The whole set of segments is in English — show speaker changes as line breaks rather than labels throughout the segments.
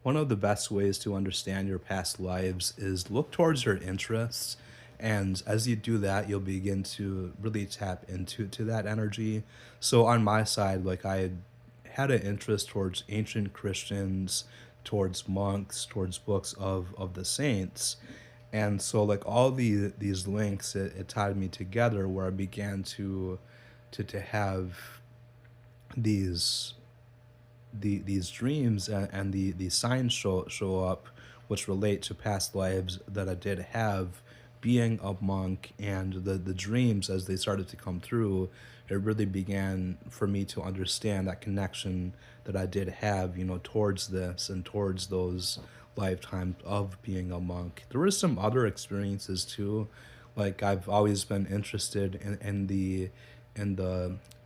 One of the best ways to understand your past lives is look towards your interests. And as you do that, you'll begin to really tap into that energy. So on my side, like I had an interest towards ancient Christians, towards monks, towards books of the saints. And so like all these links, it tied me together where I began to have these these dreams and the signs show up which relate to past lives that I did have being a monk, and the dreams as they started to come through, it really began for me to understand that connection that I did have, towards this and towards those lifetimes of being a monk. There were some other experiences too, like I've always been interested in the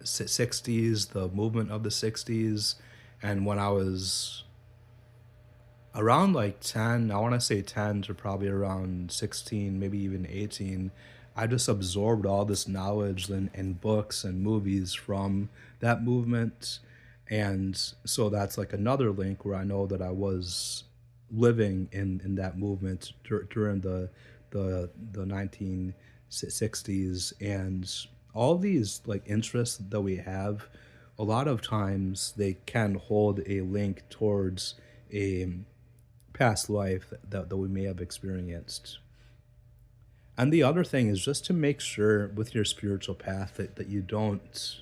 60s, the movement of the 60s. And when I was around like 10, I want to say 10 to probably around 16, maybe even 18, I just absorbed all this knowledge and books and movies from that movement. And so that's like another link where I know that I was living in that movement during the 1960s. And all these like interests that we have, a lot of times they can hold a link towards a past life that we may have experienced. And the other thing is just to make sure with your spiritual path that you don't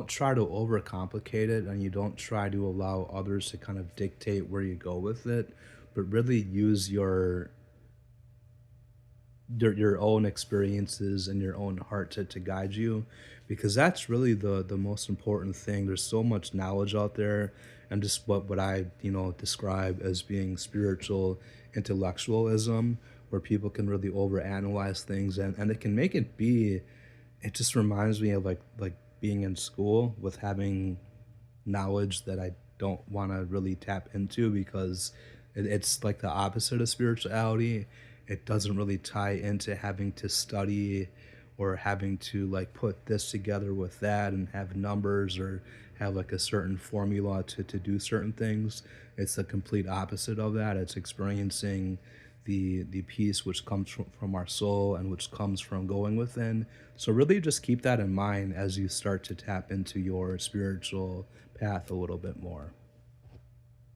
try to overcomplicate it, and you don't try to allow others to kind of dictate where you go with it, but really use your own experiences and your own heart to guide you, because that's really the most important thing. There's so much knowledge out there, and just what I describe as being spiritual intellectualism, where people can really overanalyze things, and it can make it be, it just reminds me of like being in school with having knowledge that I don't want to really tap into, because it's like the opposite of spirituality. It doesn't really tie into having to study or having to like put this together with that and have numbers or have like a certain formula to do certain things. It's the complete opposite of that. It's experiencing the peace which comes from our soul and which comes from going within. So really just keep that in mind as you start to tap into your spiritual path a little bit more.